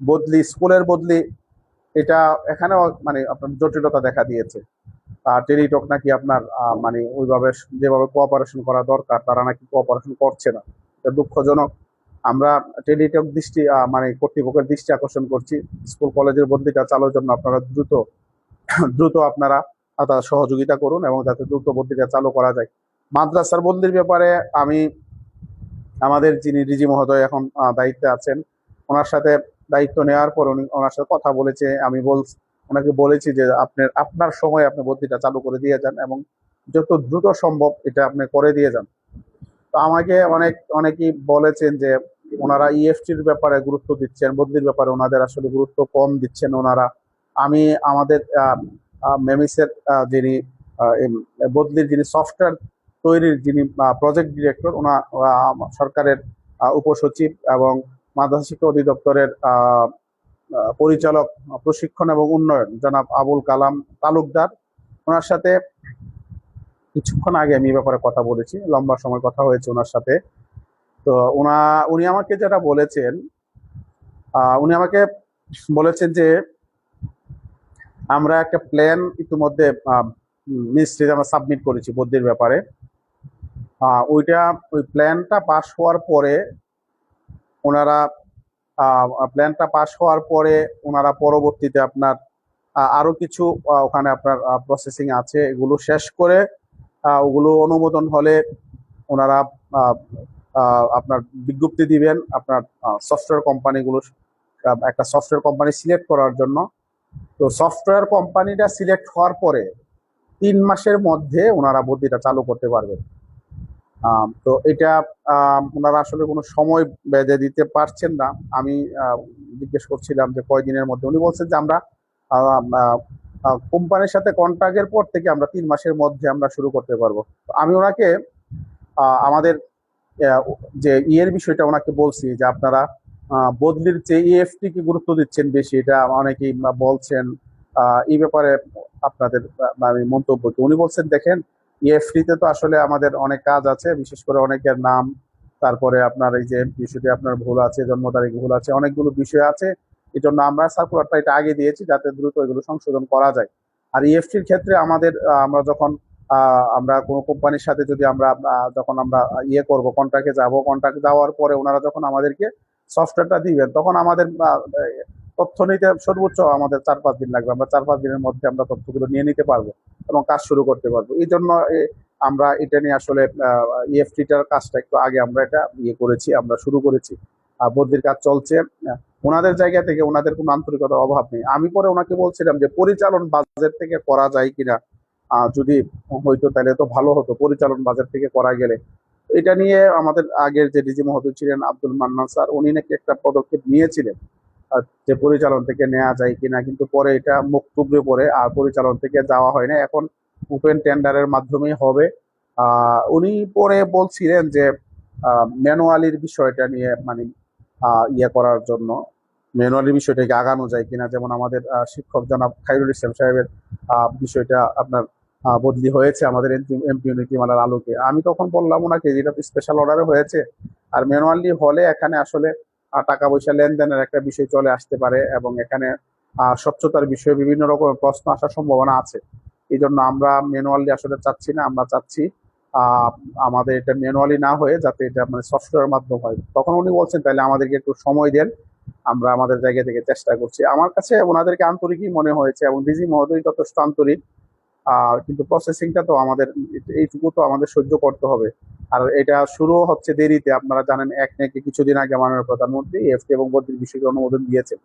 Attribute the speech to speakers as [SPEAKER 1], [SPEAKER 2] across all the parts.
[SPEAKER 1] বদলি, স্কুলের বদলি, এটা এখানেও মানে আপনার জটিলতা দেখা দিয়েছে। টেলিটক নাকি আপনার মানে ওইভাবে যেভাবে কোঅপারেশন করা দরকার তারা নাকি কোঅপারেশন করছে না। এটা দুঃখজনক। আমরা টেলিটক দৃষ্টি মানে কর্তৃপক্ষের দৃষ্টি আকর্ষণ করছি, স্কুল কলেজের বদলিটা চালুর জন্য আপনারা দ্রুত দ্রুত আপনারা তার সহযোগিতা করুন এবং যাতে দ্রুত বদলিটা চালু করা যায়। মাদ্রাসার বদলির ব্যাপারে আমি আমাদের যিনি ডিজি মহোদয় এখন দায়িত্বে আছেন, ওনার সাথে দায়িত্ব নেওয়ার পর উনি ওনার সাথে কথা বলেছে। আমি ওনাকে বলেছি যে আপনার সময় আপনি বদলিটা চালু করে দিয়ে যান এবং যত দ্রুত সম্ভব এটা আপনি করে দিয়ে যান। তো আমাকে অনেকেই বলেছেন যে ওনারা ইএফটির ব্যাপারে গুরুত্ব দিচ্ছেন, বদলির ব্যাপারে ওনাদের আসলে গুরুত্ব কম দিচ্ছেন ওনারা। আমি আমাদের মেমিসের যিনি বদলির যিনি সফটওয়্যার তৈরির যিনি প্রজেক্ট ডিরেক্টর, সরকারের উপসচিব এবং মাদ্রাসা শিক্ষা অধিদপ্তরের পরিচালক প্রশিক্ষণ এবং উন্নয়ন জনাব আবুল কালাম তালুকদার, ওনার সাথে কিছুক্ষণ আগে আমি এই ব্যাপারে কথা বলেছি, লম্বা সময় কথা হয়েছে ওনার সাথে। তো উনি আমাকে যেটা বলেছেন, উনি আমাকে বলেছেন যে আমরা একটা প্ল্যান ইতিমধ্যে মিনিস্ট্রিতে আমরা সাবমিট করেছি বদলির ব্যাপারে। ওই প্ল্যানটা পাস হওয়ার পরে ওনারা ওনারা পরবর্তীতে আপনার আরো কিছু ওখানে আপনার প্রসেসিং আছে, এগুলো শেষ করে ওগুলো অনুমোদন হলে ওনারা আপনার বিজ্ঞপ্তি দিবেন আপনার সফটওয়্যার কোম্পানিগুলো, একটা সফটওয়্যার কোম্পানি সিলেক্ট করার জন্য। তো সফটওয়্যার কোম্পানিটা সিলেক্ট হওয়ার পরে 3 মাসের মধ্যে ওনারা বদলিটা চালু করতে পারবেন। তো এটা ওনারা আসলে কোনো সময় বেঁধে দিতে পারছেন না। আমি জিজ্ঞেস করছিলাম যে কয়দিনের মধ্যে, উনি বলছেন যে আমরা কোম্পানির সাথে কন্ট্রাক্টের পর থেকে আমরা 3 মাসের মধ্যে আমরা শুরু করতে পারবো। আমি ওনাকে আমাদের যে ইয়ের বিষয়টা ওনাকে বলছি যে আপনারা বদলির চেয়ে ইএফটি কে গুরুত্ব দিচ্ছেন বেশি, এটা অনেকেই বলছেন। এই ব্যাপারে আপনাদের আমি মন্তব্য কি? উনি বলছেন দেখেন, ইএফটিতে তো আসলে আমাদের অনেক কাজ আছে, বিশেষ করে অনেকের নাম, তারপরে আপনার এই যে বিষয়টি আপনার ভুল আছে, জন্ম তারিখ ভুল আছে, অনেকগুলো বিষয় আছে। এই জন্য আমরা সার্কুলারটা এটা আগে দিয়েছি যাতে দ্রুত এগুলো সংশোধন করা যায়। আর ইএফটির ক্ষেত্রে আমরা যখন আমরা কোনো কোম্পানির সাথে যদি আমরা যখন আমরা ইয়ে করব, কন্ট্রাক্টে যাব, কন্ট্রাক্ট যাওয়ার পরে ওনারা যখন আমাদেরকে সফটওয়্যারটা দিবেন তখন আমাদের তথ্য নিতে সর্বোচ্চ আমাদের 4-5 দিন লাগবে। আমরা 4-5 দিনের মধ্যে আমরা তথ্যগুলো নিয়ে নিতে পারবো এবং কাজ শুরু করতে পারবো। এই জন্য আমরা এটা নিয়ে আসলে ইএফটিটার কাজটা একটু আগে আমরা এটা করেছি, আমরা শুরু করেছি। বদলির কাজ চলছে। ওনাদের জায়গা থেকে ওনাদের কোনো আন্তরিকতার অভাব নেই। আমি পরে ওনাকে বলছিলাম যে পরিচালন বাজেট থেকে করা যায় কিনা, যদি হয়তো তাহলে তো ভালো হতো, পরিচালন বাজেট থেকে করা গেলে। এটা নিয়ে আমাদের আগের যে ডিজি মহোদয় ছিলেন আব্দুল মান্নান স্যার, উনি নাকি একটা পদক্ষেপ নিয়েছিলেন যে পরিচালন থেকে নেওয়া যায় কিনা, কিন্তু পরে এটা মুখ থুবড়ে পড়ে আর পরিচালন থেকে যাওয়া হয় না, এখন ওপেন টেন্ডারের মাধ্যমেই হবে। উনি পরে বলছিলেন যে ম্যানুয়ালির বিষয়টা নিয়ে মানে ইয়ে করার জন্য, ম্যানুয়ালি বিষয়টাকে আগানো যায় কিনা, যেমন আমাদের শিক্ষক জনাব খায়রুল ইসলাম সাহেবের বিষয়টা আপনার বদলি হয়েছে আমাদের এমপি নীতিমালার আলোকে। আমি তখন বললাম ওনাকে যেটা স্পেশাল অর্ডারে হয়েছে, আর ম্যানুয়ালি হলে এখানে আসলে টাকা পয়সা লেনদেনের একটা বিষয় চলে আসতে পারে এবং এখানে স্বচ্ছতার বিষয়ে বিভিন্ন রকমের প্রশ্ন আসার সম্ভাবনা আছে। এই জন্য আমরা ম্যানুয়ালি আসলে চাচ্ছি না, আমরা চাচ্ছি আমাদের এটা ম্যানুয়ালি না হয়ে যাতে এটা মানে সফটওয়্যার মাধ্যম হয়। তখন উনি বলছেন তাহলে আমাদেরকে একটু সময় দেন, আমরা আমাদের জায়গা থেকে চেষ্টা করছি। আমার কাছে ওনাদেরকে আন্তরিকই মনে হয়েছে এবং ডিজি মহোদয় যথেষ্ট আন্তরিক। কিন্তু প্রসেসিংটা তো আমাদের, এইটুকু তো আমাদের সহ্য করতে হবে। আর এটা শুরু হচ্ছে দেরিতে, আপনারা জানেন এক নাকি কিছুদিন আগে মাননীয় প্রধানমন্ত্রী এফটি এবং বদলির বিষয়কে অনুমোদন দিয়েছেন।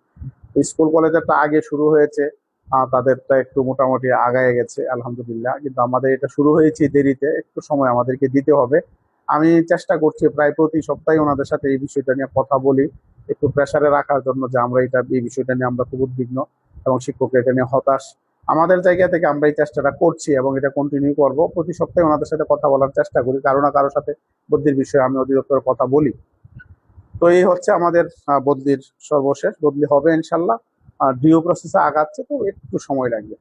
[SPEAKER 1] স্কুল কলেজেরটা আগে শুরু হয়েছে, তাদেরটা একটু মোটামুটি আগায় গেছে আলহামদুলিল্লাহ, কিন্তু আমাদের এটা শুরু হয়েছে দেরিতে, একটু সময় আমাদেরকে দিতে হবে। আমি চেষ্টা করছি প্রায় প্রতি সপ্তাহে ওনাদের সাথে এই বিষয়টা নিয়ে কথা বলি, একটু প্রেসারে রাখার জন্য যে আমরা এই বিষয়টা নিয়ে আমরা খুব উদ্বিগ্ন এবং শিক্ষকরা এটা নিয়ে হতাশ। আমাদের জায়গা থেকে আমরা এই চেষ্টাটা করছি এবং এটা কন্টিনিউ করব। প্রতি সপ্তাহে ওনাদের সাথে কথা বলার চেষ্টা করি, কারো না কারোর সাথে বদলির বিষয়ে আমি অধিদপ্তরের কথা বলি। তো এই হচ্ছে আমাদের বদলির সর্বশেষ বদলি হবে ইনশাল্লাহ। ডিও প্রসেসে আগাচ্ছে, তো একটু সময় লাগবে।